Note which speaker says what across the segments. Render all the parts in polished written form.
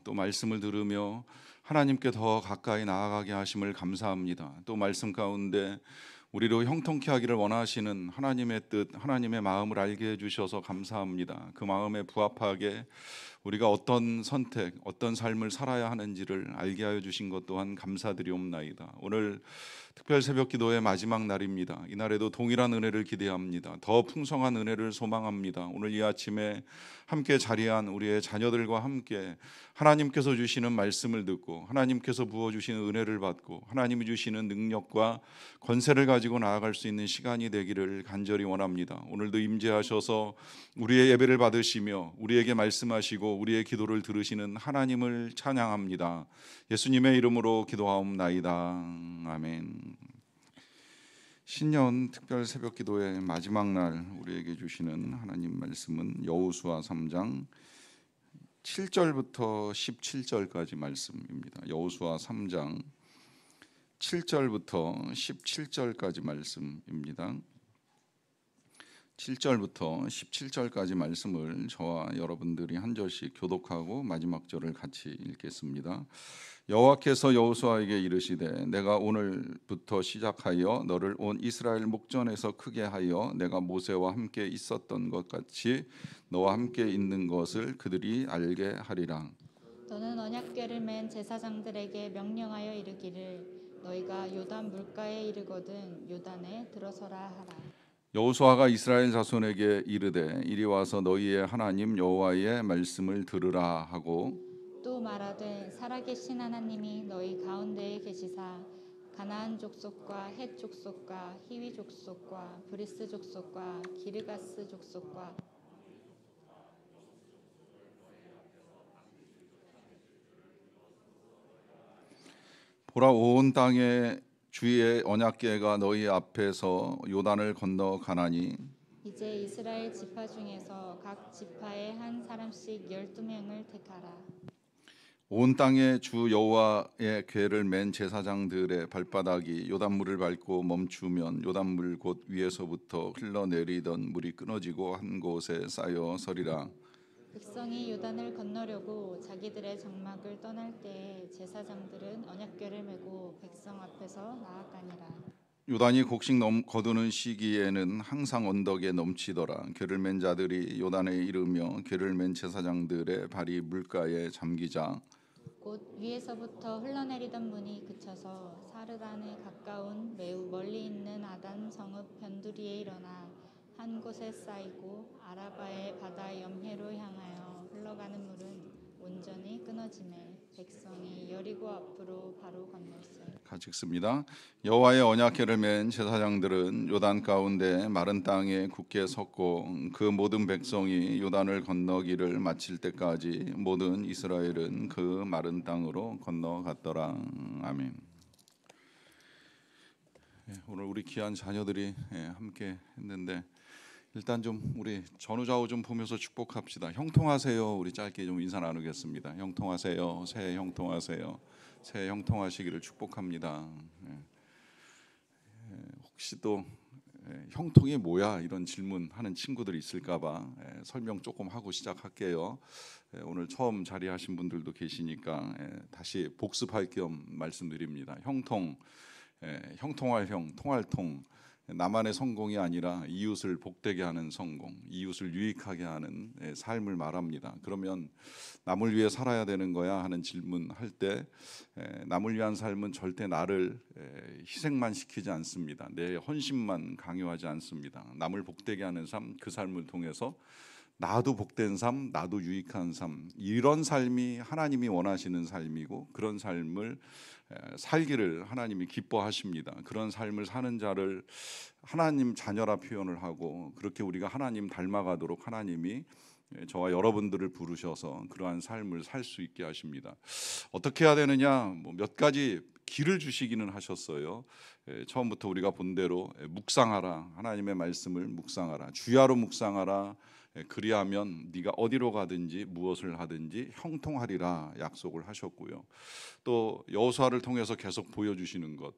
Speaker 1: 또 말씀을 들으며 하나님께 더 가까이 나아가게 하심을 감사합니다. 또 말씀 가운데 우리로 형통케 하기를 원하시는 하나님의 뜻, 하나님의 마음을 알게 해주셔서 감사합니다. 그 마음에 부합하게 우리가 어떤 선택, 어떤 삶을 살아야 하는지를 알게 하여 주신 것 또한 감사드리옵나이다. 오늘 특별 새벽 기도의 마지막 날입니다. 이날에도 동일한 은혜를 기대합니다. 더 풍성한 은혜를 소망합니다. 오늘 이 아침에 함께 자리한 우리의 자녀들과 함께 하나님께서 주시는 말씀을 듣고 하나님께서 부어주시는 은혜를 받고 하나님이 주시는 능력과 권세를 가지고 나아갈 수 있는 시간이 되기를 간절히 원합니다. 오늘도 임재하셔서 우리의 예배를 받으시며 우리에게 말씀하시고 우리의 기도를 들으시는 하나님을 찬양합니다. 예수님의 이름으로 기도하옵나이다. 아멘. 신년 특별 새벽 기도의 마지막 날 우리에게 주시는 하나님 말씀은 여호수아 3장 7절부터 17절까지 말씀입니다. 여호수아 3장 7절부터 17절까지 말씀입니다. 7절부터 17절까지 말씀을 저와 여러분들이 한 절씩 교독하고 마지막 절을 같이 읽겠습니다. 여호와께서 여호수아에게 이르시되 내가 오늘부터 시작하여 너를 온 이스라엘 목전에서 크게 하여 내가 모세와 함께 있었던 것 같이 너와 함께 있는 것을 그들이 알게 하리라.
Speaker 2: 너는 언약궤를 맨 제사장들에게 명령하여 이르기를 너희가 요단 물가에 이르거든 요단에 들어서라 하라.
Speaker 1: 여호수아가 이스라엘 자손에게 이르되 이리 와서 너희의 하나님 여호와의 말씀을 들으라 하고
Speaker 2: 또 말하되 살아계신 하나님이 너희 가운데에 계시사 가나안 족속과 헷 족속과 히위 족속과 브리스 족속과 기르가스 족속과
Speaker 1: 보라 온 땅에 주의 언약궤가 너희 앞에서 요단을 건너 가나니
Speaker 2: 이제 이스라엘 지파 중에서 각 지파에 한 사람씩 12명을 택하라.
Speaker 1: 온 땅에 주 여호와의 궤를 맨 제사장들의 발바닥이 요단물을 밟고 멈추면 요단물 곧 위에서부터 흘러내리던 물이 끊어지고 한 곳에 쌓여 서리라.
Speaker 2: 백성이 요단을 건너려고 자기들의 장막을 떠날 때에 제사장들은 언약궤를 메고 백성 앞에서 나아가니라.
Speaker 1: 요단이 곡식 거두는 시기에는 항상 언덕에 넘치더라. 궤를 맨 자들이 요단에 이르며 궤를 맨 제사장들의 발이 물가에 잠기자
Speaker 2: 곧 위에서부터 흘러내리던 문이 그쳐서 사르단에 가까운 매우 멀리 있는 아단 성읍 변두리에 일어나 한 곳에 쌓이고 아라바의 바다 염해로 향하여 흘러가는 물은 온전히 끊어지매 백성이 여리고 앞으로 바로 건넜어요.
Speaker 1: 같이 읽습니다. 여호와의 언약궤를 맨 제사장들은 요단 가운데 마른 땅에 굳게 섰고 그 모든 백성이 요단을 건너기를 마칠 때까지 모든 이스라엘은 그 마른 땅으로 건너갔더라. 아멘. 오늘 우리 귀한 자녀들이 함께 했는데 일단 좀 우리 전후좌우 좀 보면서 축복합시다. 형통하세요. 우리 짧게 좀 인사 나누겠습니다. 형통하세요. 새해 형통하세요. 새해 형통하시기를 축복합니다. 혹시 또 형통이 뭐야 이런 질문하는 친구들이 있을까봐 설명 조금 하고 시작할게요. 오늘 처음 자리하신 분들도 계시니까 다시 복습할 겸 말씀드립니다. 형통, 형통할 형, 통할 통. 나만의 성공이 아니라 이웃을 복되게 하는 성공, 이웃을 유익하게 하는 삶을 말합니다. 그러면 남을 위해 살아야 되는 거야 하는 질문할 때 남을 위한 삶은 절대 나를 희생만 시키지 않습니다. 내 헌신만 강요하지 않습니다. 남을 복되게 하는 삶, 그 삶을 통해서 나도 복된 삶, 나도 유익한 삶, 이런 삶이 하나님이 원하시는 삶이고 그런 삶을 살기를 하나님이 기뻐하십니다. 그런 삶을 사는 자를 하나님 자녀라 표현을 하고 그렇게 우리가 하나님 닮아가도록 하나님이 저와 여러분들을 부르셔서 그러한 삶을 살 수 있게 하십니다. 어떻게 해야 되느냐? 몇 가지 길을 주시기는 하셨어요. 처음부터 우리가 본 대로 묵상하라, 하나님의 말씀을 묵상하라, 주야로 묵상하라. 그리하면 네가 어디로 가든지 무엇을 하든지 형통하리라 약속을 하셨고요. 또 여호수아를 통해서 계속 보여주시는 것,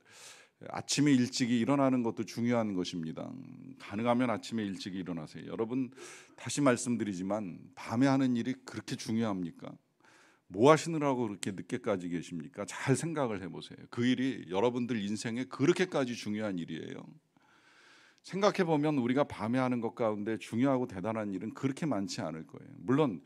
Speaker 1: 아침에 일찍이 일어나는 것도 중요한 것입니다. 가능하면 아침에 일찍 일어나세요. 여러분 다시 말씀드리지만 밤에 하는 일이 그렇게 중요합니까? 뭐 하시느라고 그렇게 늦게까지 계십니까? 잘 생각을 해보세요. 그 일이 여러분들 인생에 그렇게까지 중요한 일이에요. 생각해보면 우리가 밤에 하는 것 가운데 중요하고 대단한 일은 그렇게 많지 않을 거예요. 물론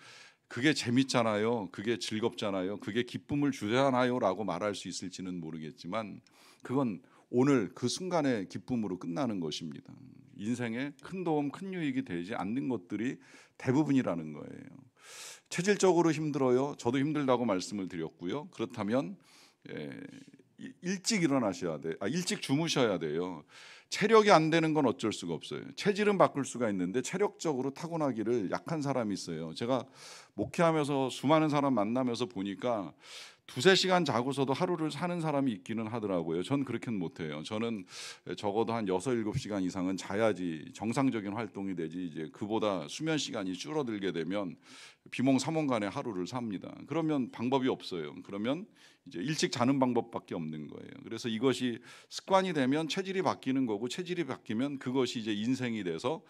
Speaker 1: 그게 재밌잖아요, 그게 즐겁잖아요, 그게 기쁨을 주잖아요 라고 말할 수 있을지는 모르겠지만 그건 오늘 그 순간의 기쁨으로 끝나는 것입니다. 인생에 큰 도움, 큰 유익이 되지 않는 것들이 대부분이라는 거예요. 체질적으로 힘들어요. 저도 힘들다고 말씀을 드렸고요. 그렇다면 일찍 일어나셔야 돼. 일찍 주무셔야 돼요. 체력이 안 되는 건 어쩔 수가 없어요. 체질은 바꿀 수가 있는데 체력적으로 타고나기를 약한 사람이 있어요. 제가 목회하면서 수많은 사람 만나면서 보니까 두세 시간 자고서도 하루를 사는 사람이 있기는 하더라고요. 전 그렇게는 못해요. 저는 적어도 한 6, 7시간 이상은 자야지 정상적인 활동이 되지, 이제 그보다 수면 시간이 줄어들게 되면 비몽사몽간에 하루를 삽니다. 그러면 방법이 없어요. 그러면 이제 일찍 자는 방법밖에 없는 거예요. 그래서 이것이 습관이 되면 체질이 바뀌는 거고, 체질이 바뀌면 그것이 이제 인생이 돼서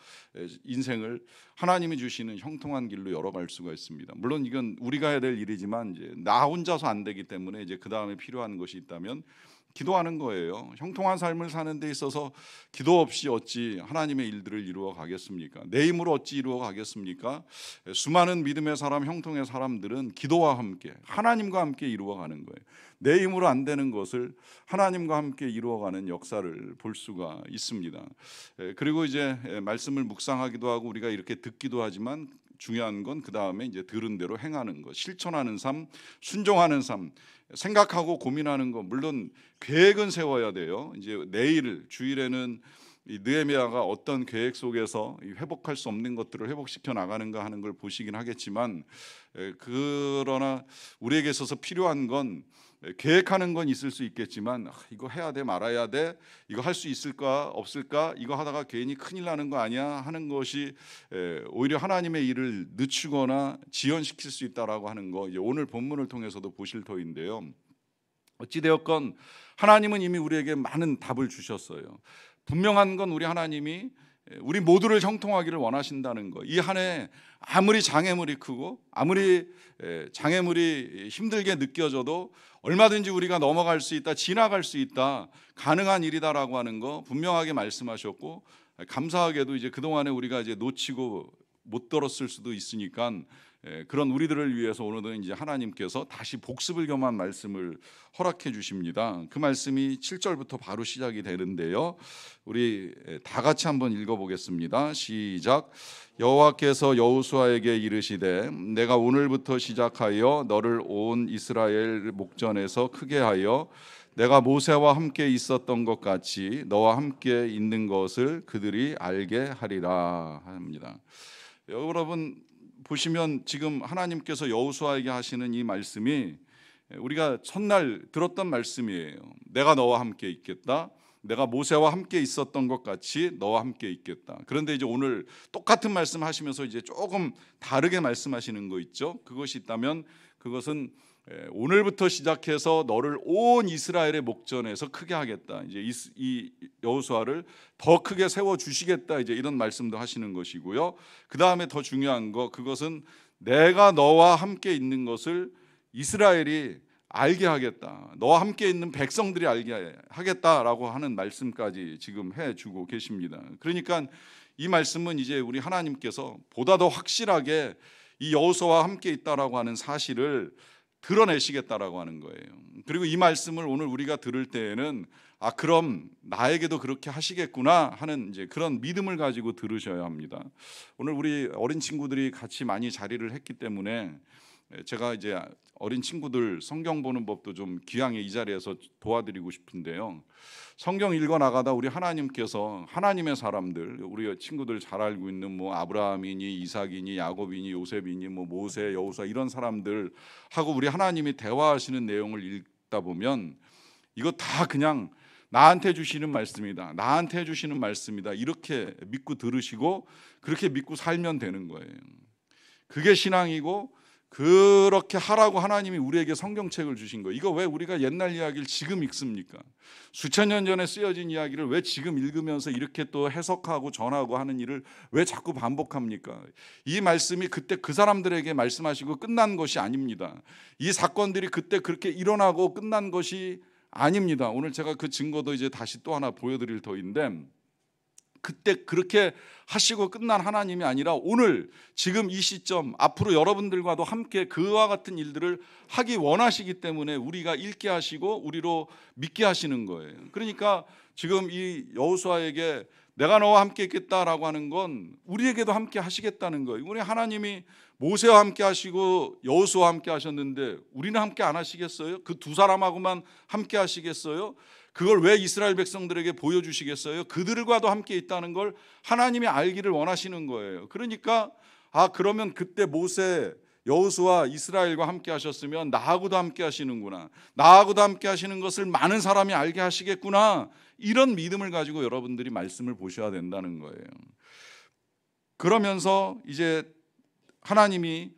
Speaker 1: 인생을 하나님이 주시는 형통한 길로 열어갈 수가 있습니다. 물론 이건 우리가 해야 될 일이지만 이제 나 혼자서 안 되기 때문에 이제 그 다음에 필요한 것이 있다면 기도하는 거예요. 형통한 삶을 사는 데 있어서 기도 없이 어찌 하나님의 일들을 이루어 가겠습니까? 내 힘으로 어찌 이루어 가겠습니까? 수많은 믿음의 사람, 형통의 사람들은 기도와 함께, 하나님과 함께 이루어 가는 거예요. 내 힘으로 안 되는 것을 하나님과 함께 이루어가는 역사를 볼 수가 있습니다. 그리고 이제 말씀을 묵상하기도 하고 우리가 이렇게 듣기도 하지만 중요한 건 그 다음에 이제 들은 대로 행하는 것, 실천하는 삶, 순종하는 삶, 생각하고 고민하는 것. 물론 계획은 세워야 돼요. 이제 내일 주일에는 이 느헤미야가 어떤 계획 속에서 회복할 수 없는 것들을 회복시켜 나가는가 하는 걸 보시긴 하겠지만, 그러나 우리에게 있어서 필요한 건 계획하는 건 있을 수 있겠지만 이거 해야 돼 말아야 돼, 이거 할 수 있을까 없을까, 이거 하다가 괜히 큰일 나는 거 아니야 하는 것이 오히려 하나님의 일을 늦추거나 지연시킬 수 있다라고 하는 거, 이제 오늘 본문을 통해서도 보실 터인데요. 어찌되었건 하나님은 이미 우리에게 많은 답을 주셨어요. 분명한 건 우리 하나님이 우리 모두를 형통하기를 원하신다는 거. 이 한 해 아무리 장애물이 크고 아무리 장애물이 힘들게 느껴져도 얼마든지 우리가 넘어갈 수 있다, 지나갈 수 있다, 가능한 일이다라고 하는 거 분명하게 말씀하셨고, 감사하게도 이제 그동안에 우리가 이제 놓치고 못 들었을 수도 있으니까 그런 우리들을 위해서 오늘은 이제 하나님께서 다시 복습을 겸한 말씀을 허락해 주십니다. 그 말씀이 7절부터 바로 시작이 되는데요. 우리 다 같이 한번 읽어보겠습니다. 시작. 여호와께서 여호수아에게 이르시되 내가 오늘부터 시작하여 너를 온 이스라엘 목전에서 크게 하여 내가 모세와 함께 있었던 것 같이 너와 함께 있는 것을 그들이 알게 하리라 합니다. 여러분 보시면 지금 하나님께서 여호수아에게 하시는 이 말씀이 우리가 첫날 들었던 말씀이에요. 내가 너와 함께 있겠다. 내가 모세와 함께 있었던 것 같이 너와 함께 있겠다. 그런데 이제 오늘 똑같은 말씀 하시면서 이제 조금 다르게 말씀하시는 거 있죠. 그것이 있다면 그것은 오늘부터 시작해서 너를 온 이스라엘의 목전에서 크게 하겠다. 이제 이 여호수아를 더 크게 세워 주시겠다. 이제 이런 말씀도 하시는 것이고요. 그 다음에 더 중요한 거, 그것은 내가 너와 함께 있는 것을 이스라엘이 알게 하겠다. 너와 함께 있는 백성들이 알게 하겠다라고 하는 말씀까지 지금 해주고 계십니다. 그러니까 이 말씀은 이제 우리 하나님께서 보다 더 확실하게 이 여호수아와 함께 있다라고 하는 사실을 드러내시겠다라고 하는 거예요. 그리고 이 말씀을 오늘 우리가 들을 때에는 그럼 나에게도 그렇게 하시겠구나 하는 이제 그런 믿음을 가지고 들으셔야 합니다. 오늘 우리 어린 친구들이 같이 많이 자리를 했기 때문에 제가 이제 어린 친구들 성경 보는 법도 좀 귀하게 이 자리에서 도와드리고 싶은데요. 성경 읽어 나가다 우리 하나님께서 하나님의 사람들, 우리 친구들 잘 알고 있는 뭐 아브라함이니 이삭이니 야곱이니 요셉이니 뭐 모세, 여호수아 이런 사람들 하고 우리 하나님이 대화하시는 내용을 읽다 보면 이거 다 그냥 나한테 주시는 말씀이다, 나한테 주시는 말씀이다 이렇게 믿고 들으시고 그렇게 믿고 살면 되는 거예요. 그게 신앙이고 그렇게 하라고 하나님이 우리에게 성경책을 주신 거예요. 이거 왜 우리가 옛날 이야기를 지금 읽습니까? 수천 년 전에 쓰여진 이야기를 왜 지금 읽으면서 이렇게 또 해석하고 전하고 하는 일을 왜 자꾸 반복합니까? 이 말씀이 그때 그 사람들에게 말씀하시고 끝난 것이 아닙니다. 이 사건들이 그때 그렇게 일어나고 끝난 것이 아닙니다. 오늘 제가 그 증거도 이제 다시 또 하나 보여드릴 터인데, 그때 그렇게 하시고 끝난 하나님이 아니라 오늘 지금 이 시점 앞으로 여러분들과도 함께 그와 같은 일들을 하기 원하시기 때문에 우리가 읽게 하시고 우리로 믿게 하시는 거예요. 그러니까 지금 이 여호수아에게 내가 너와 함께 있겠다라고 하는 건 우리에게도 함께 하시겠다는 거예요. 우리 하나님이 모세와 함께 하시고 여호수아와 함께 하셨는데 우리는 함께 안 하시겠어요? 그 두 사람하고만 함께 하시겠어요? 그걸 왜 이스라엘 백성들에게 보여주시겠어요? 그들과도 함께 있다는 걸 하나님이 알기를 원하시는 거예요. 그러니까 그러면 그때 모세, 여호수아, 이스라엘과 함께 하셨으면 나하고도 함께 하시는구나, 나하고도 함께 하시는 것을 많은 사람이 알게 하시겠구나, 이런 믿음을 가지고 여러분들이 말씀을 보셔야 된다는 거예요. 그러면서 이제 하나님이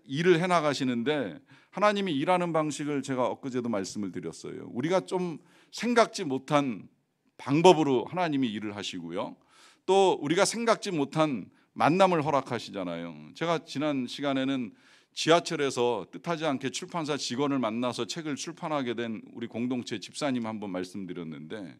Speaker 1: 일을 해나가시는데, 하나님이 일하는 방식을 제가 엊그제도 말씀을 드렸어요. 우리가 좀 생각지 못한 방법으로 하나님이 일을 하시고요, 또 우리가 생각지 못한 만남을 허락하시잖아요. 제가 지난 시간에는 지하철에서 뜻하지 않게 출판사 직원을 만나서 책을 출판하게 된 우리 공동체 집사님 한번 말씀드렸는데,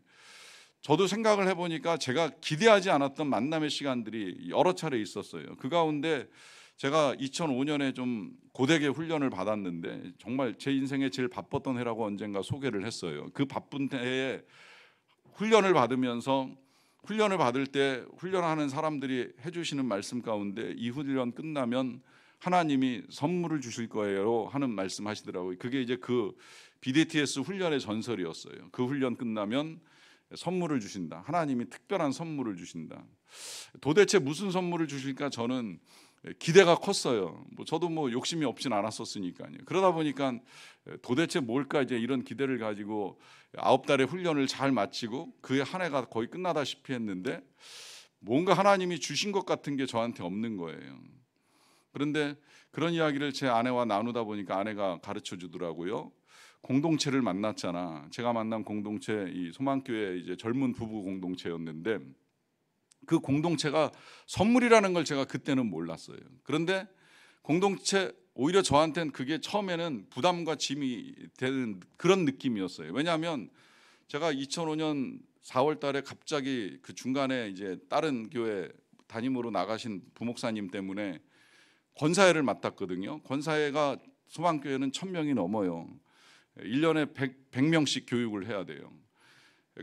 Speaker 1: 저도 생각을 해보니까 제가 기대하지 않았던 만남의 시간들이 여러 차례 있었어요. 그 가운데 제가 2005년에 좀 고되게 훈련을 받았는데, 정말 제 인생에 제일 바빴던 해라고 언젠가 소개를 했어요. 그 바쁜 해에 훈련을 받으면서, 훈련을 받을 때 훈련하는 사람들이 해주시는 말씀 가운데 이 훈련 끝나면 하나님이 선물을 주실 거예요 하는 말씀 하시더라고요. 그게 이제 그 BDTS 훈련의 전설이었어요. 그 훈련 끝나면 선물을 주신다, 하나님이 특별한 선물을 주신다. 도대체 무슨 선물을 주실까 저는 기대가 컸어요. 저도 욕심이 없진 않았었으니까요. 그러다 보니까 도대체 뭘까, 이제 이런 기대를 가지고 9달의 훈련을 잘 마치고 그 한 해가 거의 끝나다시피 했는데, 뭔가 하나님이 주신 것 같은 게 저한테 없는 거예요. 그런데 그런 이야기를 제 아내와 나누다 보니까 아내가 가르쳐 주더라고요. 공동체를 만났잖아. 제가 만난 공동체, 이 소망교회 이제 젊은 부부 공동체였는데, 그 공동체가 선물이라는 걸 제가 그때는 몰랐어요. 그런데 공동체, 오히려 저한테는 그게 처음에는 부담과 짐이 되는 그런 느낌이었어요. 왜냐하면 제가 2005년 4월 달에 갑자기 그 중간에 이제 다른 교회 담임으로 나가신 부목사님 때문에 권사회를 맡았거든요. 권사회가 소망교회는 1000명이 넘어요. 1년에 100명씩 교육을 해야 돼요.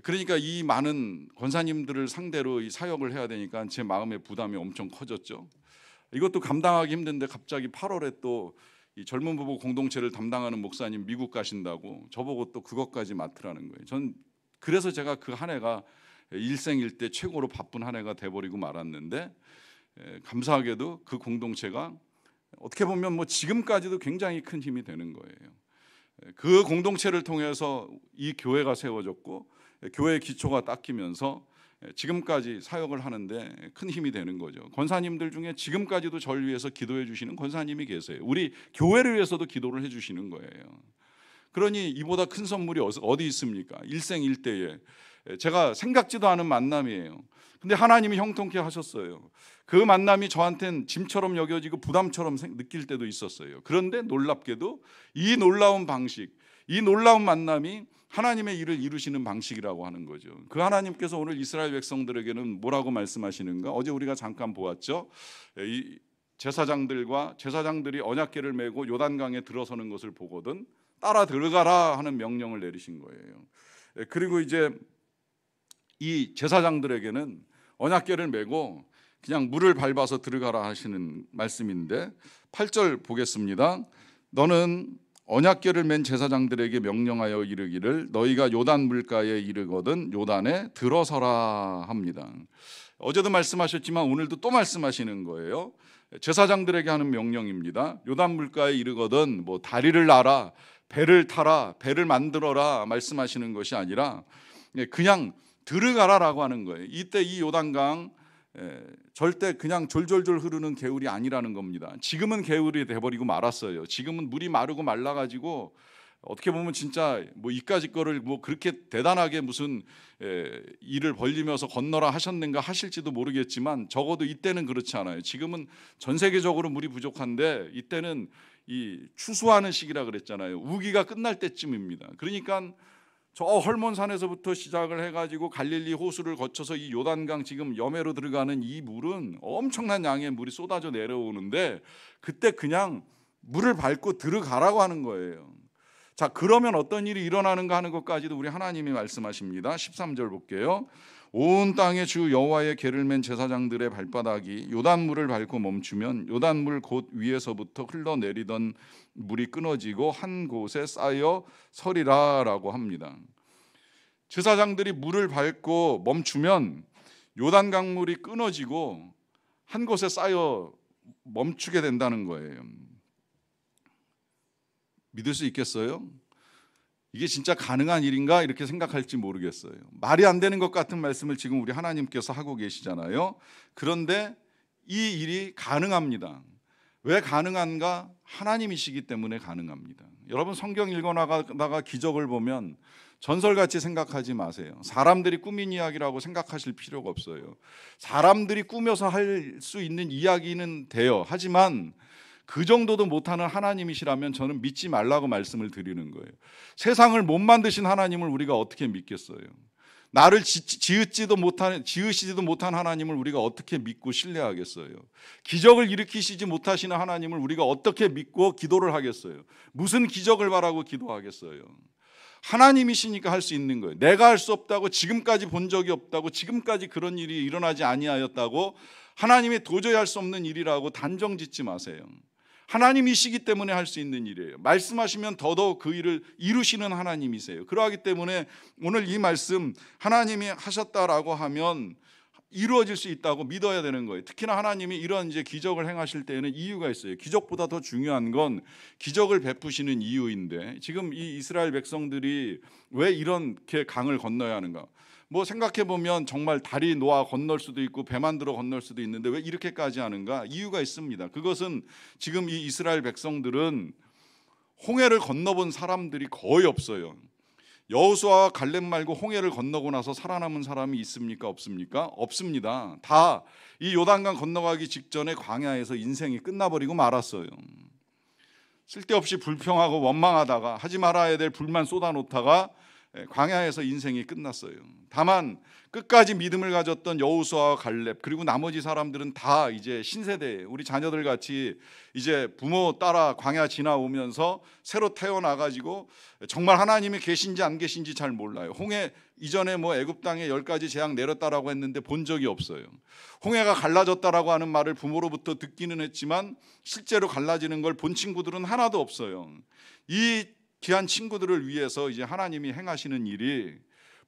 Speaker 1: 그러니까 이 많은 권사님들을 상대로 이 사역을 해야 되니까 제 마음의 부담이 엄청 커졌죠. 이것도 감당하기 힘든데 갑자기 8월에 또 이 젊은 부부 공동체를 담당하는 목사님 미국 가신다고 저보고 또 그것까지 맡으라는 거예요. 전 그래서 제가 그 한 해가 일생일대 최고로 바쁜 한 해가 돼버리고 말았는데, 감사하게도 그 공동체가 어떻게 보면 지금까지도 굉장히 큰 힘이 되는 거예요. 그 공동체를 통해서 이 교회가 세워졌고 교회의 기초가 닦이면서 지금까지 사역을 하는데 큰 힘이 되는 거죠. 권사님들 중에 지금까지도 저를 위해서 기도해 주시는 권사님이 계세요. 우리 교회를 위해서도 기도를 해 주시는 거예요. 그러니 이보다 큰 선물이 어디 있습니까? 일생일대에 제가 생각지도 않은 만남이에요. 근데 하나님이 형통케 하셨어요. 그 만남이 저한테는 짐처럼 여겨지고 부담처럼 느낄 때도 있었어요. 그런데 놀랍게도 이 놀라운 방식, 이 놀라운 만남이 하나님의 일을 이루시는 방식이라고 하는 거죠. 그 하나님께서 오늘 이스라엘 백성들에게는 뭐라고 말씀하시는가? 어제 우리가 잠깐 보았죠. 이 제사장들이 언약궤를 메고 요단강에 들어서는 것을 보거든 따라 들어가라 하는 명령을 내리신 거예요. 그리고 이제 이 제사장들에게는 언약궤를 메고 그냥 물을 밟아서 들어가라 하시는 말씀인데, 8절 보겠습니다. 너는 언약궤를 맨 제사장들에게 명령하여 이르기를 너희가 요단 물가에 이르거든 요단에 들어서라 합니다. 어제도 말씀하셨지만 오늘도 또 말씀하시는 거예요. 제사장들에게 하는 명령입니다. 요단 물가에 이르거든 다리를 놔라, 배를 타라, 배를 만들어라 말씀하시는 것이 아니라 그냥 들어가라라고 하는 거예요. 이때 이 요단강 절대 그냥 졸졸졸 흐르는 개울이 아니라는 겁니다. 지금은 개울이 돼버리고 말았어요. 지금은 물이 마르고 말라가지고 어떻게 보면 진짜 뭐 이까짓 거를 뭐 그렇게 대단하게 무슨 일을 벌리면서 건너라 하셨는가 하실지도 모르겠지만 적어도 이때는 그렇지 않아요. 지금은 전 세계적으로 물이 부족한데 이때는 이 추수하는 시기라 그랬잖아요. 우기가 끝날 때쯤입니다. 그러니까 저 헐몬산에서부터 시작을 해가지고 갈릴리 호수를 거쳐서 이 요단강 지금 여매로 들어가는 이 물은 엄청난 양의 물이 쏟아져 내려오는데 그때 그냥 물을 밟고 들어가라고 하는 거예요. 자, 그러면 어떤 일이 일어나는가 하는 것까지도 우리 하나님이 말씀하십니다. 13절 볼게요. 온 땅에 주 여호와의 계를 맨 제사장들의 발바닥이 요단물을 밟고 멈추면 요단물 곧 위에서부터 흘러내리던 물이 끊어지고 한 곳에 쌓여 서리라라고 합니다. 제사장들이 물을 밟고 멈추면 요단 강물이 끊어지고 한 곳에 쌓여 멈추게 된다는 거예요. 믿을 수 있겠어요? 이게 진짜 가능한 일인가 이렇게 생각할지 모르겠어요. 말이 안 되는 것 같은 말씀을 지금 우리 하나님께서 하고 계시잖아요. 그런데 이 일이 가능합니다. 왜 가능한가? 하나님이시기 때문에 가능합니다. 여러분 성경 읽어나가다가 기적을 보면 전설같이 생각하지 마세요. 사람들이 꾸민 이야기라고 생각하실 필요가 없어요. 사람들이 꾸며서 할 수 있는 이야기는 돼요. 하지만 그 정도도 못하는 하나님이시라면 저는 믿지 말라고 말씀을 드리는 거예요. 세상을 못 만드신 하나님을 우리가 어떻게 믿겠어요? 나를 지으시지도 못한 하나님을 우리가 어떻게 믿고 신뢰하겠어요? 기적을 일으키시지 못하시는 하나님을 우리가 어떻게 믿고 기도를 하겠어요? 무슨 기적을 바라고 기도하겠어요? 하나님이시니까 할 수 있는 거예요. 내가 할 수 없다고, 지금까지 본 적이 없다고, 지금까지 그런 일이 일어나지 아니하였다고, 하나님이 도저히 할 수 없는 일이라고 단정 짓지 마세요. 하나님이시기 때문에 할 수 있는 일이에요. 말씀하시면 더더욱 그 일을 이루시는 하나님이세요. 그러하기 때문에 오늘 이 말씀 하나님이 하셨다라고 하면 이루어질 수 있다고 믿어야 되는 거예요. 특히나 하나님이 이런 이제 기적을 행하실 때에는 이유가 있어요. 기적보다 더 중요한 건 기적을 베푸시는 이유인데 지금 이 이스라엘 백성들이 왜 이렇게 강을 건너야 하는가? 뭐 생각해 보면 정말 다리 놓아 건널 수도 있고 배 만들어 건널 수도 있는데 왜 이렇게까지 하는가? 이유가 있습니다. 그것은 지금 이 이스라엘 백성들은 홍해를 건너본 사람들이 거의 없어요. 여호수아와 갈렙 말고 홍해를 건너고 나서 살아남은 사람이 있습니까? 없습니까? 없습니다. 다 이 요단강 건너가기 직전에 광야에서 인생이 끝나버리고 말았어요. 쓸데없이 불평하고 원망하다가 하지 말아야 될 불만 쏟아놓다가 광야에서 인생이 끝났어요. 다만 끝까지 믿음을 가졌던 여호수아와 갈렙 그리고 나머지 사람들은 다 이제 신세대 우리 자녀들 같이 이제 부모 따라 광야 지나오면서 새로 태어나가지고 정말 하나님이 계신지 안 계신지 잘 몰라요. 홍해 이전에 뭐 애굽 땅에 10가지 재앙 내렸다라고 했는데 본 적이 없어요. 홍해가 갈라졌다라고 하는 말을 부모로부터 듣기는 했지만 실제로 갈라지는 걸 본 친구들은 하나도 없어요. 이 귀한 친구들을 위해서 이제 하나님이 행하시는 일이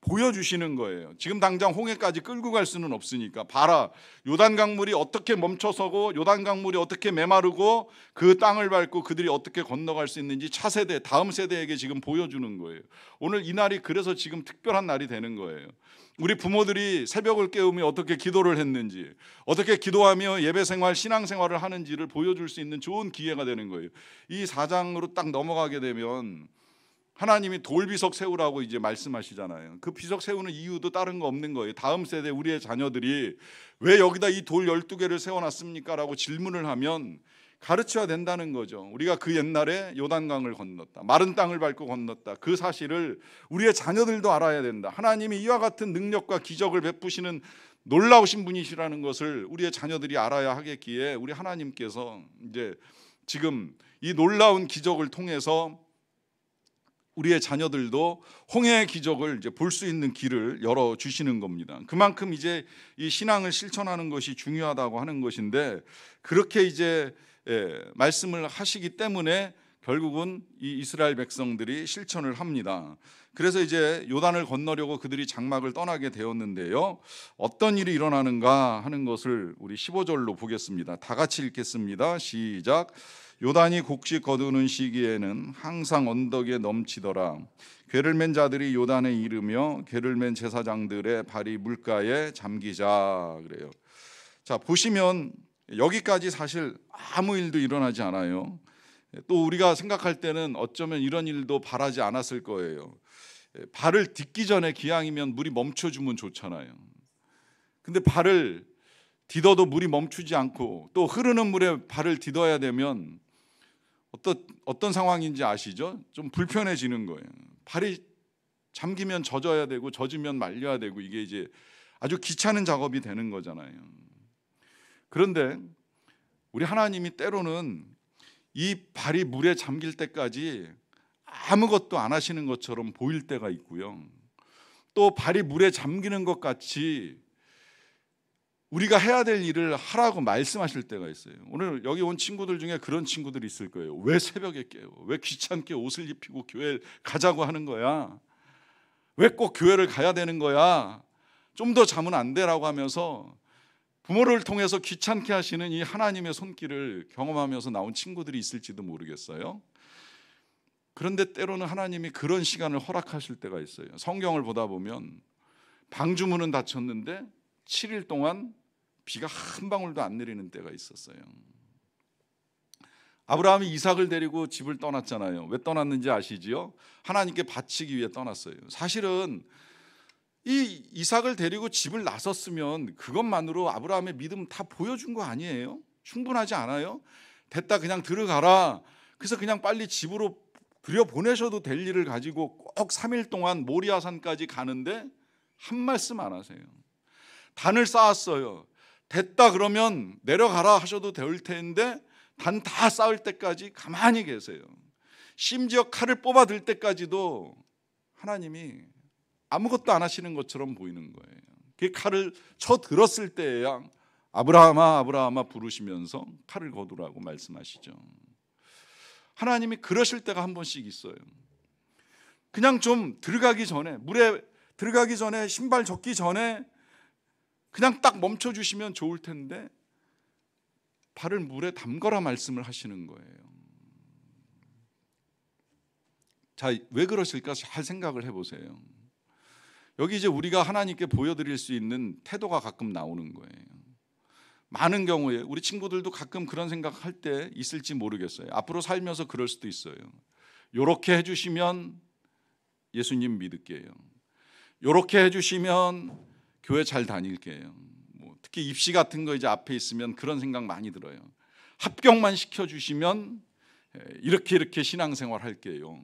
Speaker 1: 보여주시는 거예요. 지금 당장 홍해까지 끌고 갈 수는 없으니까 봐라 요단강물이 어떻게 멈춰서고 요단강물이 어떻게 메마르고 그 땅을 밟고 그들이 어떻게 건너갈 수 있는지 차세대 다음 세대에게 지금 보여주는 거예요. 오늘 이 날이 그래서 지금 특별한 날이 되는 거예요. 우리 부모들이 새벽을 깨우며 어떻게 기도를 했는지 어떻게 기도하며 예배생활 신앙생활을 하는지를 보여줄 수 있는 좋은 기회가 되는 거예요. 이 4장으로 딱 넘어가게 되면 하나님이 돌비석 세우라고 이제 말씀하시잖아요. 그 비석 세우는 이유도 다른 거 없는 거예요. 다음 세대 우리의 자녀들이 왜 여기다 이 돌 12개를 세워놨습니까? 라고 질문을 하면 가르쳐야 된다는 거죠. 우리가 그 옛날에 요단강을 건넜다. 마른 땅을 밟고 건넜다. 그 사실을 우리의 자녀들도 알아야 된다. 하나님이 이와 같은 능력과 기적을 베푸시는 놀라우신 분이시라는 것을 우리의 자녀들이 알아야 하겠기에 우리 하나님께서 이제 지금 이 놀라운 기적을 통해서 우리의 자녀들도 홍해의 기적을 이제 볼 수 있는 길을 열어 주시는 겁니다. 그만큼 이제 이 신앙을 실천하는 것이 중요하다고 하는 것인데 그렇게 이제 말씀을 하시기 때문에 결국은 이 이스라엘 백성들이 실천을 합니다. 그래서 이제 요단을 건너려고 그들이 장막을 떠나게 되었는데요. 어떤 일이 일어나는가 하는 것을 우리 15절로 보겠습니다. 다 같이 읽겠습니다. 시작. 요단이 곡식 거두는 시기에는 항상 언덕에 넘치더라. 궤를 맨 자들이 요단에 이르며 궤를 맨 제사장들의 발이 물가에 잠기자 그래요. 자, 보시면 여기까지 사실 아무 일도 일어나지 않아요. 또 우리가 생각할 때는 어쩌면 이런 일도 바라지 않았을 거예요. 발을 딛기 전에 기왕이면 물이 멈춰주면 좋잖아요. 근데 발을 디뎌도 물이 멈추지 않고 또 흐르는 물에 발을 디뎌야 되면 어떤 상황인지 아시죠? 좀 불편해지는 거예요. 발이 잠기면 젖어야 되고 젖으면 말려야 되고 이게 이제 아주 귀찮은 작업이 되는 거잖아요. 그런데 우리 하나님이 때로는 이 발이 물에 잠길 때까지 아무것도 안 하시는 것처럼 보일 때가 있고요. 또 발이 물에 잠기는 것 같이 우리가 해야 될 일을 하라고 말씀하실 때가 있어요. 오늘 여기 온 친구들 중에 그런 친구들이 있을 거예요. 왜 새벽에 깨요? 왜 귀찮게 옷을 입히고 교회 가자고 하는 거야? 왜 꼭 교회를 가야 되는 거야? 좀 더 자면 안 되라고 하면서 부모를 통해서 귀찮게 하시는 이 하나님의 손길을 경험하면서 나온 친구들이 있을지도 모르겠어요. 그런데 때로는 하나님이 그런 시간을 허락하실 때가 있어요. 성경을 보다 보면 방주문은 닫혔는데 7일 동안 비가 한 방울도 안 내리는 때가 있었어요. 아브라함이 이삭을 데리고 집을 떠났잖아요. 왜 떠났는지 아시지요? 하나님께 바치기 위해 떠났어요. 사실은 이 이삭을 데리고 집을 나섰으면 그것만으로 아브라함의 믿음 다 보여준 거 아니에요? 충분하지 않아요? 됐다, 그냥 들어가라. 그래서 그냥 빨리 집으로 들여보내셔도 될 일을 가지고 꼭 3일 동안 모리아산까지 가는데 한 말씀 안 하세요. 단을 쌓았어요. 됐다 그러면 내려가라 하셔도 될 텐데 단 다 쌓을 때까지 가만히 계세요. 심지어 칼을 뽑아들 때까지도 하나님이 아무것도 안 하시는 것처럼 보이는 거예요. 그 칼을 쳐 들었을 때에야 아브라함아 아브라함아 부르시면서 칼을 거두라고 말씀하시죠. 하나님이 그러실 때가 한 번씩 있어요. 그냥 좀 들어가기 전에, 물에 들어가기 전에, 신발 젖기 전에 그냥 딱 멈춰주시면 좋을 텐데 발을 물에 담거라 말씀을 하시는 거예요. 자, 왜 그러실까 잘 생각을 해보세요. 여기 이제 우리가 하나님께 보여드릴 수 있는 태도가 가끔 나오는 거예요. 많은 경우에 우리 친구들도 가끔 그런 생각할 때 있을지 모르겠어요. 앞으로 살면서 그럴 수도 있어요. 요렇게 해주시면 예수님 믿을게요. 요렇게 해주시면 교회 잘 다닐게요. 특히 입시 같은 거 이제 앞에 있으면 그런 생각 많이 들어요. 합격만 시켜주시면 이렇게 신앙생활 할게요.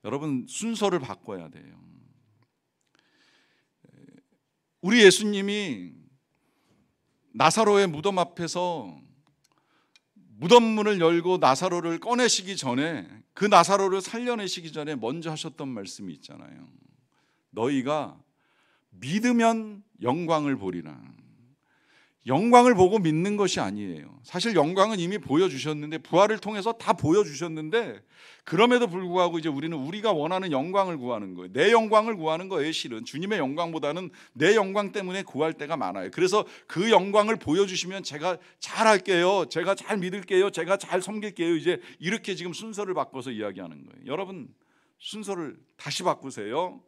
Speaker 1: 여러분, 순서를 바꿔야 돼요. 우리 예수님이 나사로의 무덤 앞에서 무덤 문을 열고 나사로를 꺼내시기 전에, 그 나사로를 살려내시기 전에 먼저 하셨던 말씀이 있잖아요. 너희가 믿으면 영광을 보리라. 영광을 보고 믿는 것이 아니에요. 사실 영광은 이미 보여주셨는데, 부활을 통해서 다 보여주셨는데, 그럼에도 불구하고 이제 우리는 우리가 원하는 영광을 구하는 거예요. 내 영광을 구하는 거예요. 실은 주님의 영광보다는 내 영광 때문에 구할 때가 많아요. 그래서 그 영광을 보여주시면 제가 잘 할게요, 제가 잘 믿을게요, 제가 잘 섬길게요, 이제 이렇게 지금 순서를 바꿔서 이야기하는 거예요. 여러분, 순서를 다시 바꾸세요.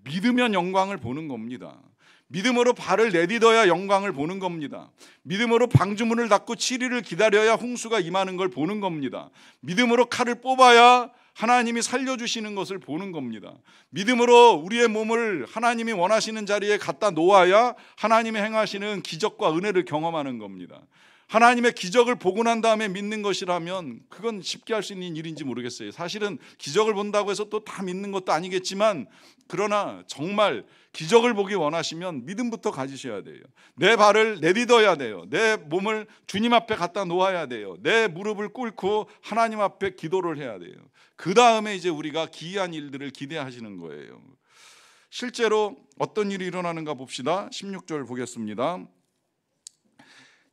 Speaker 1: 믿으면 영광을 보는 겁니다. 믿음으로 발을 내딛어야 영광을 보는 겁니다. 믿음으로 방주문을 닫고 7일을 기다려야 홍수가 임하는 걸 보는 겁니다. 믿음으로 칼을 뽑아야 하나님이 살려주시는 것을 보는 겁니다. 믿음으로 우리의 몸을 하나님이 원하시는 자리에 갖다 놓아야 하나님이 행하시는 기적과 은혜를 경험하는 겁니다. 하나님의 기적을 보고 난 다음에 믿는 것이라면 그건 쉽게 할 수 있는 일인지 모르겠어요. 사실은 기적을 본다고 해서 또 다 믿는 것도 아니겠지만, 그러나 정말 기적을 보기 원하시면 믿음부터 가지셔야 돼요. 내 발을 내딛어야 돼요. 내 몸을 주님 앞에 갖다 놓아야 돼요. 내 무릎을 꿇고 하나님 앞에 기도를 해야 돼요. 그 다음에 이제 우리가 기이한 일들을 기대하시는 거예요. 실제로 어떤 일이 일어나는가 봅시다. 16절 보겠습니다.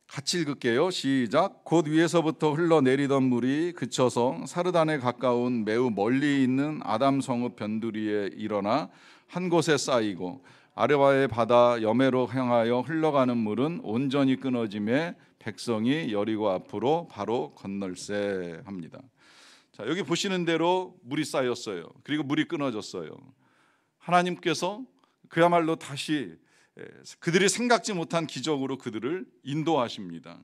Speaker 1: 같이 읽을게요. 시작. 곧 위에서부터 흘러내리던 물이 그쳐서 사르단에 가까운 매우 멀리 있는 아담 성읍 변두리에 일어나 한 곳에 쌓이고, 아르바의 바다 여매로 향하여 흘러가는 물은 온전히 끊어짐에 백성이 여리고 앞으로 바로 건널세 합니다. 자, 여기 보시는 대로 물이 쌓였어요. 그리고 물이 끊어졌어요. 하나님께서 그야말로 다시 그들이 생각지 못한 기적으로 그들을 인도하십니다.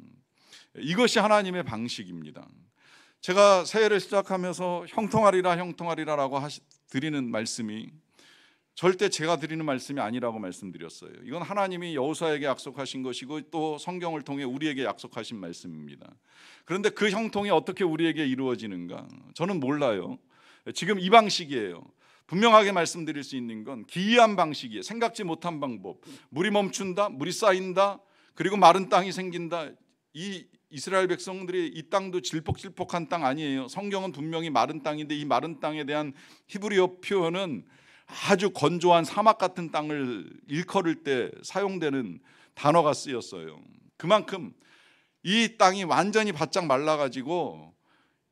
Speaker 1: 이것이 하나님의 방식입니다. 제가 새해를 시작하면서 형통하리라라고 드리는 말씀이 절대 제가 드리는 말씀이 아니라고 말씀드렸어요. 이건 하나님이 여호수아에게 약속하신 것이고 또 성경을 통해 우리에게 약속하신 말씀입니다. 그런데 그 형통이 어떻게 우리에게 이루어지는가? 저는 몰라요. 지금 이 방식이에요. 분명하게 말씀드릴 수 있는 건 기이한 방식이에요. 생각지 못한 방법. 물이 멈춘다, 물이 쌓인다, 그리고 마른 땅이 생긴다. 이 이스라엘 백성들이 이 땅도 질퍽질퍽한 땅 아니에요. 성경은 분명히 마른 땅인데 이 마른 땅에 대한 히브리어 표현은 아주 건조한 사막 같은 땅을 일컬을 때 사용되는 단어가 쓰였어요. 그만큼 이 땅이 완전히 바짝 말라가지고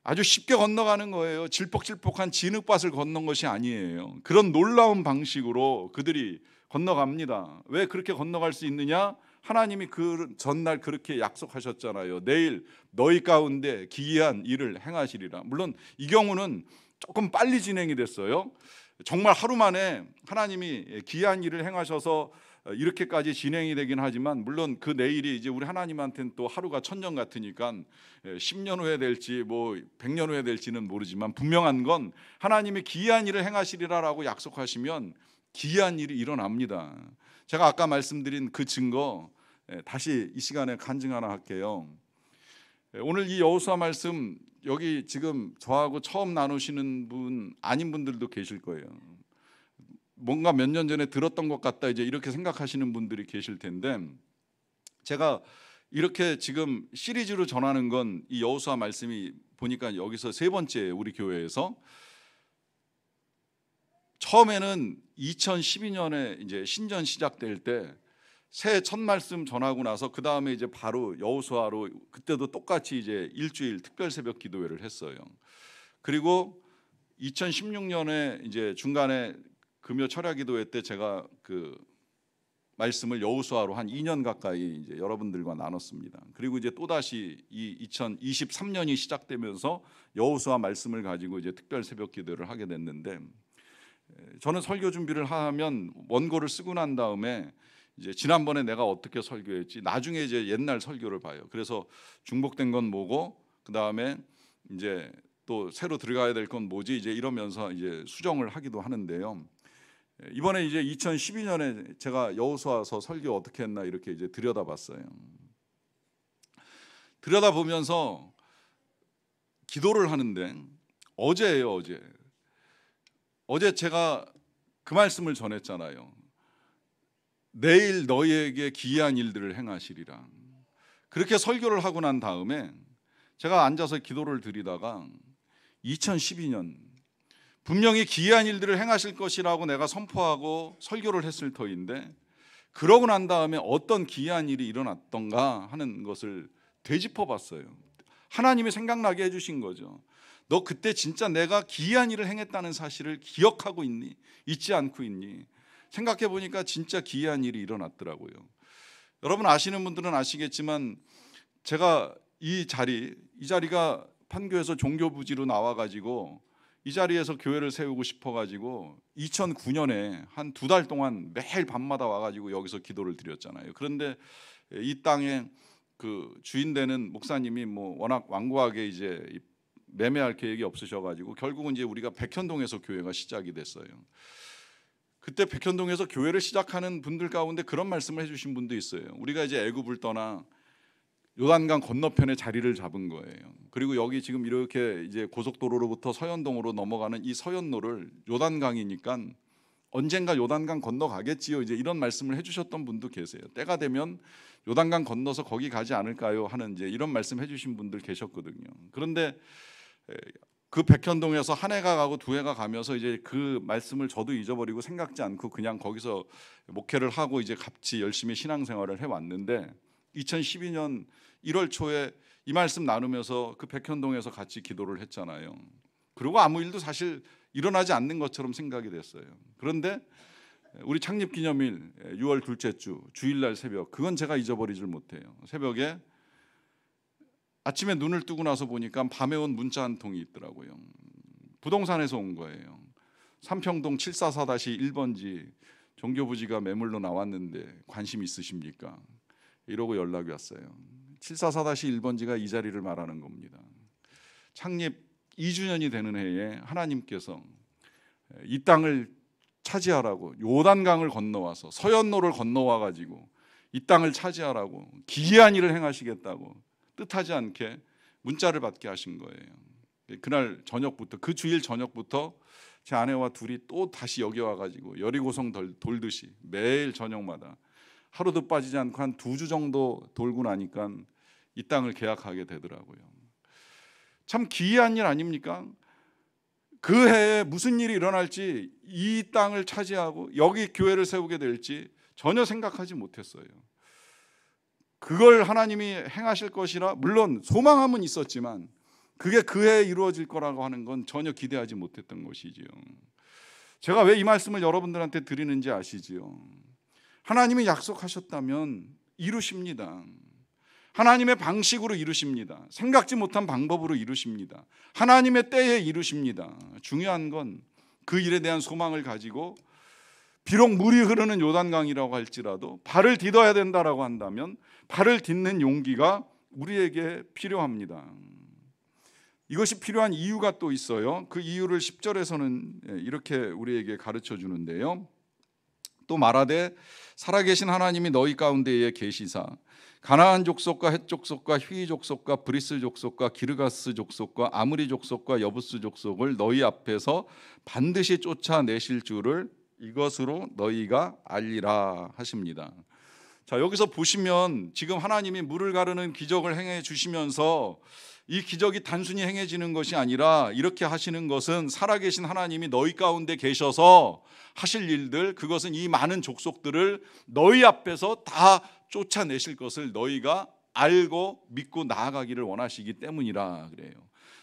Speaker 1: 아주 쉽게 건너가는 거예요. 질퍽질퍽한 진흙밭을 건넌 것이 아니에요. 그런 놀라운 방식으로 그들이 건너갑니다. 왜 그렇게 건너갈 수 있느냐? 하나님이 그 전날 그렇게 약속하셨잖아요. 내일 너희 가운데 기이한 일을 행하시리라. 물론 이 경우는 조금 빨리 진행이 됐어요. 정말 하루 만에 하나님이 기이한 일을 행하셔서 이렇게까지 진행이 되긴 하지만 물론 그 내일이 이제 우리 하나님한테는 또 하루가 천년 같으니까 10년 후에 될지 뭐 100년 후에 될지는 모르지만 분명한 건 하나님이 기이한 일을 행하시리라라고 약속하시면 기이한 일이 일어납니다. 제가 아까 말씀드린 그 증거 다시 이 시간에 간증 하나 할게요. 오늘 이 여호수아 말씀 여기 지금 저하고 처음 나누시는 분 아닌 분들도 계실 거예요. 뭔가 몇 년 전에 들었던 것 같다 이제 이렇게 생각하시는 분들이 계실 텐데 제가 이렇게 지금 시리즈로 전하는 건 이 여호수아 말씀이 보니까 여기서 세 번째예요. 우리 교회에서 처음에는 2012년에 이제 신전 시작될 때 새해 첫 말씀 전하고 나서 그 다음에 이제 바로 여호수아로 그때도 똑같이 이제 일주일 특별 새벽 기도회를 했어요. 그리고 2016년에 이제 중간에 금요 철야 기도회 때 제가 그 말씀을 여호수아로 한 2년 가까이 이제 여러분들과 나눴습니다. 그리고 이제 또 다시 이 2023년이 시작되면서 여호수아 말씀을 가지고 이제 특별 새벽 기도를 하게 됐는데 저는 설교 준비를 하면 원고를 쓰고 난 다음에 이제 지난번에 내가 어떻게 설교했지 나중에 이제 옛날 설교를 봐요. 그래서 중복된 건 뭐고 그 다음에 이제 또 새로 들어가야 될 건 뭐지 이제 이러면서 이제 수정을 하기도 하는데요. 이번에 이제 2012년에 제가 여호수아서 설교 어떻게 했나 이렇게 이제 들여다봤어요. 들여다보면서 기도를 하는데 어제예요. 어제 제가 그 말씀을 전했잖아요. 내일 너희에게 기이한 일들을 행하시리라. 그렇게 설교를 하고 난 다음에 제가 앉아서 기도를 드리다가 2012년 분명히 기이한 일들을 행하실 것이라고 내가 선포하고 설교를 했을 터인데 그러고 난 다음에 어떤 기이한 일이 일어났던가 하는 것을 되짚어 봤어요. 하나님이 생각나게 해주신 거죠. 너 그때 진짜 내가 기이한 일을 행했다는 사실을 기억하고 있니? 잊지 않고 있니? 생각해 보니까 진짜 기이한 일이 일어났더라고요. 여러분 아시는 분들은 아시겠지만 제가 이 자리가 판교에서 종교부지로 나와가지고 이 자리에서 교회를 세우고 싶어가지고 2009년에 한 2달 동안 매일 밤마다 와가지고 여기서 기도를 드렸잖아요. 그런데 이 땅에 그 주인 되는 목사님이 뭐 워낙 완고하게 이제 매매할 계획이 없으셔가지고 결국은 이제 우리가 백현동에서 교회가 시작이 됐어요. 그때 백현동에서 교회를 시작하는 분들 가운데 그런 말씀을 해주신 분도 있어요. 우리가 이제 애굽을 떠나 요단강 건너편에 자리를 잡은 거예요. 그리고 여기 지금 이렇게 이제 고속도로로부터 서현동으로 넘어가는 이 서현로를 요단강이니까 언젠가 요단강 건너가겠지요. 이제 이런 말씀을 해주셨던 분도 계세요. 때가 되면 요단강 건너서 거기 가지 않을까요? 하는 이제 이런 말씀 해주신 분들 계셨거든요. 그런데 그 백현동에서 한 해가 가고 두 해가 가면서 이제 그 말씀을 저도 잊어버리고 생각지 않고 그냥 거기서 목회를 하고 이제 같이 열심히 신앙생활을 해왔는데 2012년 1월 초에 이 말씀 나누면서 그 백현동에서 같이 기도를 했잖아요. 그리고 아무 일도 사실 일어나지 않는 것처럼 생각이 됐어요. 그런데 우리 창립기념일 6월 둘째 주 주일날 새벽 그건 제가 잊어버리질 못해요. 새벽에 아침에 눈을 뜨고 나서 보니까 밤에 온 문자 한 통이 있더라고요. 부동산에서 온 거예요. 삼평동 744-1번지 종교부지가 매물로 나왔는데 관심 있으십니까? 이러고 연락이 왔어요. 744-1번지가 이 자리를 말하는 겁니다. 창립 2주년이 되는 해에 하나님께서 이 땅을 차지하라고 요단강을 건너와서 서연로를 건너와 가지고 이 땅을 차지하라고 기이한 일을 행하시겠다고 뜻하지 않게 문자를 받게 하신 거예요. 그날 저녁부터, 그 주일 저녁부터 제 아내와 둘이 또 다시 여기 와가지고 여리고성 돌듯이 매일 저녁마다 하루도 빠지지 않고 한 2주 정도 돌고 나니까 이 땅을 계약하게 되더라고요. 참 기이한 일 아닙니까? 그 해에 무슨 일이 일어날지, 이 땅을 차지하고 여기 교회를 세우게 될지 전혀 생각하지 못했어요. 그걸 하나님이 행하실 것이라 물론 소망함은 있었지만 그게 그 해에 이루어질 거라고 하는 건 전혀 기대하지 못했던 것이지요. 제가 왜 이 말씀을 여러분들한테 드리는지 아시지요? 하나님이 약속하셨다면 이루십니다. 하나님의 방식으로 이루십니다. 생각지 못한 방법으로 이루십니다. 하나님의 때에 이루십니다. 중요한 건 그 일에 대한 소망을 가지고 비록 물이 흐르는 요단강이라고 할지라도 발을 디뎌야 된다라고 한다면 발을 딛는 용기가 우리에게 필요합니다. 이것이 필요한 이유가 또 있어요. 그 이유를 10절에서는 이렇게 우리에게 가르쳐 주는데요. 또 말하되 살아계신 하나님이 너희 가운데에 계시사 가나안 족속과 헷 족속과 휘 족속과 브리스 족속과 기르가스 족속과 아므리 족속과 여부스 족속을 너희 앞에서 반드시 쫓아내실 줄을 이것으로 너희가 알리라 하십니다. 자, 여기서 보시면 지금 하나님이 물을 가르는 기적을 행해 주시면서 이 기적이 단순히 행해지는 것이 아니라 이렇게 하시는 것은 살아계신 하나님이 너희 가운데 계셔서 하실 일들, 그것은 이 많은 족속들을 너희 앞에서 다 쫓아내실 것을 너희가 알고 믿고 나아가기를 원하시기 때문이라 그래요.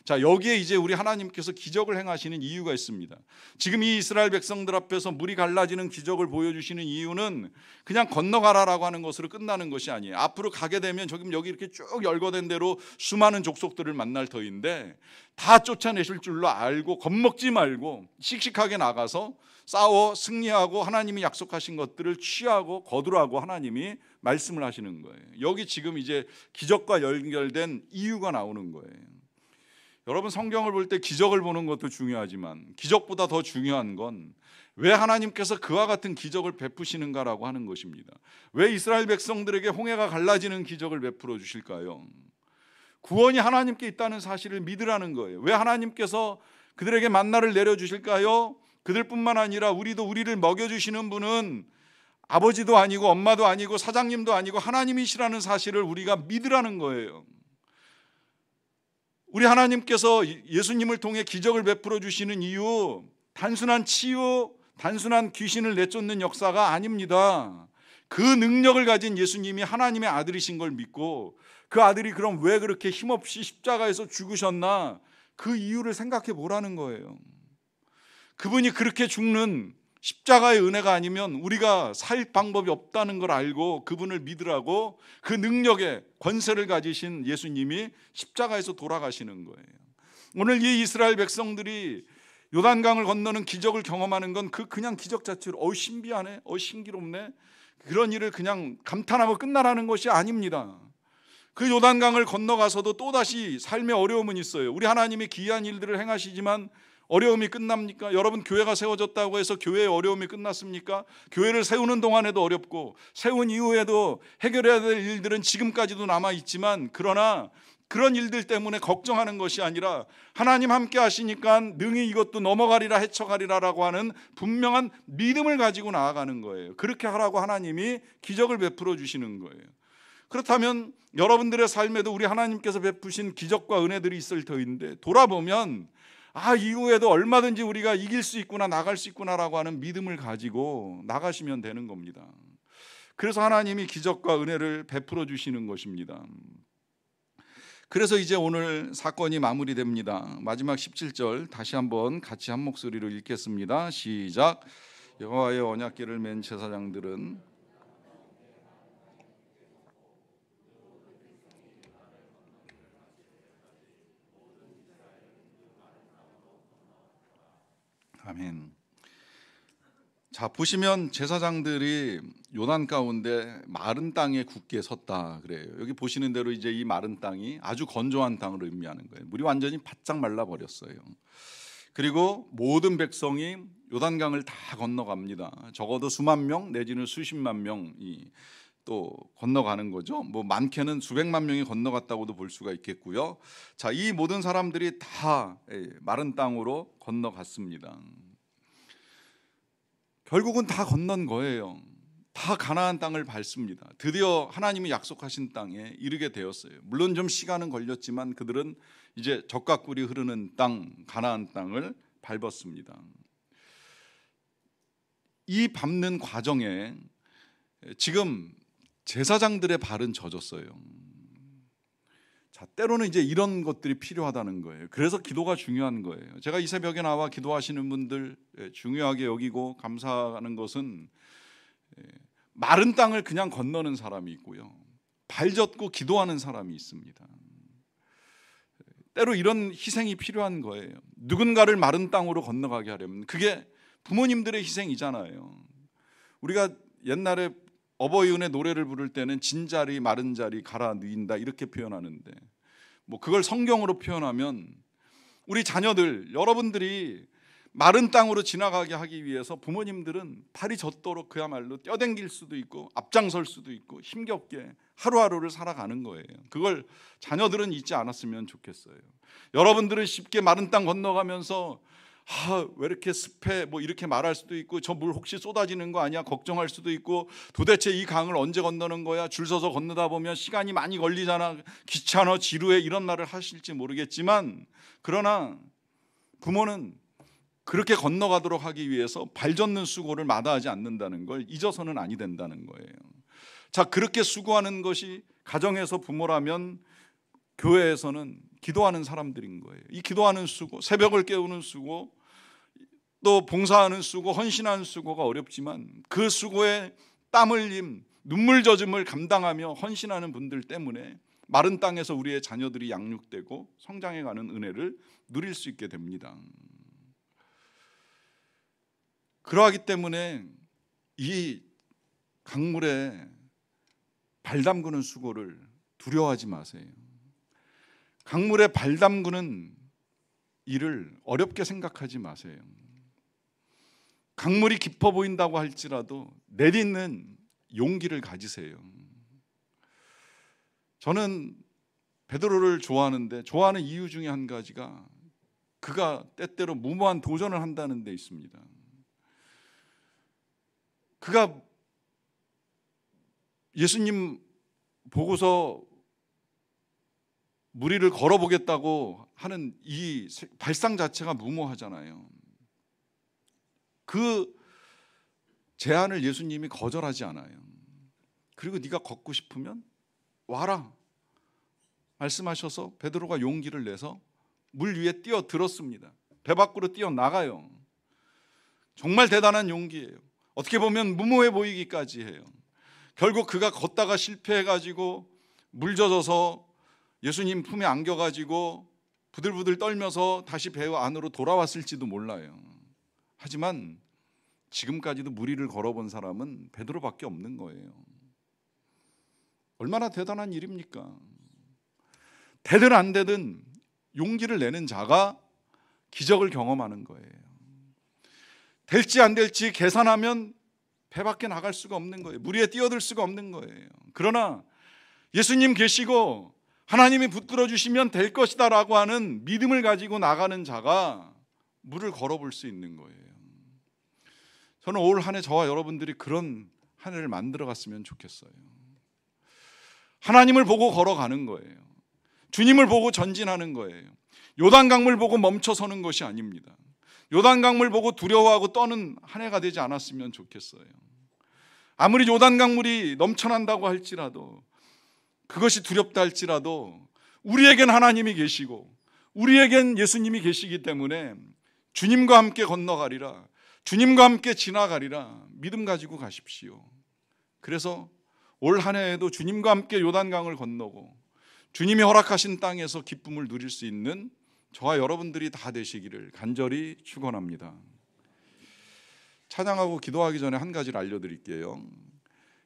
Speaker 1: 자, 여기에 이제 우리 하나님께서 기적을 행하시는 이유가 있습니다. 지금 이 이스라엘 백성들 앞에서 물이 갈라지는 기적을 보여주시는 이유는 그냥 건너가라라고 하는 것으로 끝나는 것이 아니에요. 앞으로 가게 되면 여기 이렇게 쭉 열거된 대로 수많은 족속들을 만날 터인데 다 쫓아내실 줄로 알고 겁먹지 말고 씩씩하게 나가서 싸워 승리하고 하나님이 약속하신 것들을 취하고 거두라고 하나님이 말씀을 하시는 거예요. 여기 지금 이제 기적과 연결된 이유가 나오는 거예요. 여러분, 성경을 볼 때 기적을 보는 것도 중요하지만 기적보다 더 중요한 건 왜 하나님께서 그와 같은 기적을 베푸시는가라고 하는 것입니다. 왜 이스라엘 백성들에게 홍해가 갈라지는 기적을 베풀어 주실까요? 구원이 하나님께 있다는 사실을 믿으라는 거예요. 왜 하나님께서 그들에게 만나를 내려주실까요? 그들뿐만 아니라 우리를 먹여주시는 분은 아버지도 아니고 엄마도 아니고 사장님도 아니고 하나님이시라는 사실을 우리가 믿으라는 거예요. 우리 하나님께서 예수님을 통해 기적을 베풀어 주시는 이유, 단순한 치유, 단순한 귀신을 내쫓는 역사가 아닙니다. 그 능력을 가진 예수님이 하나님의 아들이신 걸 믿고 그 아들이 그럼 왜 그렇게 힘없이 십자가에서 죽으셨나, 그 이유를 생각해 보라는 거예요. 그분이 그렇게 죽는 십자가의 은혜가 아니면 우리가 살 방법이 없다는 걸 알고 그분을 믿으라고 그 능력의 권세를 가지신 예수님이 십자가에서 돌아가시는 거예요. 오늘 이 이스라엘 백성들이 요단강을 건너는 기적을 경험하는 건 그냥 기적 자체로 신비하네, 신기롭네, 그런 일을 그냥 감탄하고 끝나라는 것이 아닙니다. 그 요단강을 건너가서도 또다시 삶의 어려움은 있어요. 우리 하나님이 기이한 일들을 행하시지만 어려움이 끝납니까? 여러분, 교회가 세워졌다고 해서 교회의 어려움이 끝났습니까? 교회를 세우는 동안에도 어렵고 세운 이후에도 해결해야 될 일들은 지금까지도 남아있지만, 그러나 그런 일들 때문에 걱정하는 것이 아니라 하나님 함께 하시니까 능히 이것도 넘어가리라 헤쳐가리라라고 하는 분명한 믿음을 가지고 나아가는 거예요. 그렇게 하라고 하나님이 기적을 베풀어 주시는 거예요. 그렇다면 여러분들의 삶에도 우리 하나님께서 베푸신 기적과 은혜들이 있을 터인데 돌아보면 이후에도 얼마든지 우리가 이길 수 있구나, 나갈 수 있구나라고 하는 믿음을 가지고 나가시면 되는 겁니다. 그래서 하나님이 기적과 은혜를 베풀어 주시는 것입니다. 그래서 이제 오늘 사건이 마무리됩니다. 마지막 17절 다시 한번 같이 한 목소리로 읽겠습니다. 시작. 여호와의 언약궤를 맨 제사장들은 아멘. 자, 보시면 제사장들이 요단 가운데 마른 땅에 굳게 섰다 그래요. 여기 보시는 대로 이제 이 마른 땅이 아주 건조한 땅을 의미하는 거예요. 물이 완전히 바짝 말라 버렸어요. 그리고 모든 백성이 요단강을 다 건너갑니다. 적어도 수만 명 내지는 수십만 명이 또 건너가는 거죠. 뭐 많게는 수백만 명이 건너갔다고도 볼 수가 있겠고요. 자, 이 모든 사람들이 다 마른 땅으로 건너갔습니다. 결국은 다 건넌 거예요. 다 가나안 땅을 밟습니다. 드디어 하나님이 약속하신 땅에 이르게 되었어요. 물론 좀 시간은 걸렸지만 그들은 이제 젖과 꿀이 흐르는 땅, 가나안 땅을 밟았습니다. 이 밟는 과정에 지금 제사장들의 발은 젖었어요. 자, 때로는 이제 이런 것들이 필요하다는 거예요. 그래서 기도가 중요한 거예요. 제가 이 새벽에 나와 기도하시는 분들 중요하게 여기고 감사하는 것은 마른 땅을 그냥 건너는 사람이 있고요, 발 젖고 기도하는 사람이 있습니다. 때로 이런 희생이 필요한 거예요. 누군가를 마른 땅으로 건너가게 하려면 그게 부모님들의 희생이잖아요. 우리가 옛날에 어버이 은혜 노래를 부를 때는 진자리 마른 자리 갈아 누인다 이렇게 표현하는데, 뭐 그걸 성경으로 표현하면 우리 자녀들, 여러분들이 마른 땅으로 지나가게 하기 위해서 부모님들은 발이 젖도록 그야말로 뛰어댕길 수도 있고 앞장설 수도 있고 힘겹게 하루하루를 살아가는 거예요. 그걸 자녀들은 잊지 않았으면 좋겠어요. 여러분들은 쉽게 마른 땅 건너가면서 왜 이렇게 습해 뭐 이렇게 말할 수도 있고, 저 물 혹시 쏟아지는 거 아니야 걱정할 수도 있고, 도대체 이 강을 언제 건너는 거야, 줄 서서 건너다 보면 시간이 많이 걸리잖아, 귀찮아 지루해, 이런 말을 하실지 모르겠지만, 그러나 부모는 그렇게 건너가도록 하기 위해서 발 젖는 수고를 마다하지 않는다는 걸 잊어서는 아니 된다는 거예요. 자, 그렇게 수고하는 것이 가정에서 부모라면 교회에서는 기도하는 사람들인 거예요. 이 기도하는 수고, 새벽을 깨우는 수고, 또 봉사하는 수고, 헌신하는 수고가 어렵지만 그 수고에 땀 흘림, 눈물 젖음을 감당하며 헌신하는 분들 때문에 마른 땅에서 우리의 자녀들이 양육되고 성장해가는 은혜를 누릴 수 있게 됩니다. 그러하기 때문에 이 강물에 발 담그는 수고를 두려워하지 마세요. 강물에 발 담그는 일을 어렵게 생각하지 마세요. 강물이 깊어 보인다고 할지라도 내딛는 용기를 가지세요. 저는 베드로를 좋아하는데, 좋아하는 이유 중에 한 가지가 그가 때때로 무모한 도전을 한다는 데 있습니다. 그가 예수님 보고서 무리를 걸어보겠다고 하는 이 발상 자체가 무모하잖아요. 그 제안을 예수님이 거절하지 않아요. 그리고 네가 걷고 싶으면 와라 말씀하셔서 베드로가 용기를 내서 물 위에 뛰어들었습니다. 배 밖으로 뛰어나가요. 정말 대단한 용기예요. 어떻게 보면 무모해 보이기까지 해요. 결국 그가 걷다가 실패해가지고 물 젖어서 예수님 품에 안겨가지고 부들부들 떨면서 다시 배 안으로 돌아왔을지도 몰라요. 하지만 지금까지도 무리를 걸어본 사람은 베드로밖에 없는 거예요. 얼마나 대단한 일입니까? 되든 안 되든 용기를 내는 자가 기적을 경험하는 거예요. 될지 안 될지 계산하면 배 밖에 나갈 수가 없는 거예요. 물 위에 뛰어들 수가 없는 거예요. 그러나 예수님 계시고 하나님이 붙들어 주시면 될 것이다 라고 하는 믿음을 가지고 나가는 자가 물을 걸어볼 수 있는 거예요. 저는 올 한 해 저와 여러분들이 그런 한 해를 만들어 갔으면 좋겠어요. 하나님을 보고 걸어가는 거예요. 주님을 보고 전진하는 거예요. 요단강물 보고 멈춰서는 것이 아닙니다. 요단강물 보고 두려워하고 떠는 한 해가 되지 않았으면 좋겠어요. 아무리 요단강물이 넘쳐난다고 할지라도, 그것이 두렵다 할지라도 우리에겐 하나님이 계시고 우리에겐 예수님이 계시기 때문에 주님과 함께 건너가리라, 주님과 함께 지나가리라 믿음 가지고 가십시오. 그래서 올 한 해에도 주님과 함께 요단강을 건너고 주님이 허락하신 땅에서 기쁨을 누릴 수 있는 저와 여러분들이 다 되시기를 간절히 축원합니다. 찬양하고 기도하기 전에 한 가지를 알려드릴게요.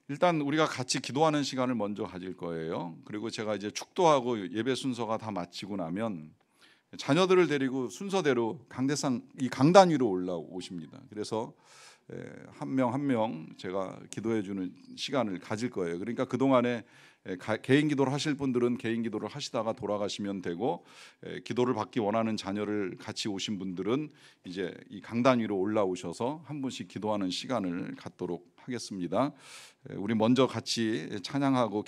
Speaker 1: 일단 우리가 같이 기도하는 시간을 먼저 가질 거예요. 그리고 제가 이제 축도하고 예배 순서가 다 마치고 나면 자녀들을 데리고 순서대로 이 강단 위로 올라오십니다. 그래서 한 명 한 명 제가 기도해 주는 시간을 가질 거예요. 그러니까 그동안에 개인 기도를 하실 분들은 개인 기도를 하시다가 돌아가시면 되고, 기도를 받기 원하는 자녀를 같이 오신 분들은 이제 이 강단 위로 올라오셔서 한 분씩 기도하는 시간을 갖도록 하겠습니다. 우리 먼저 같이 찬양하고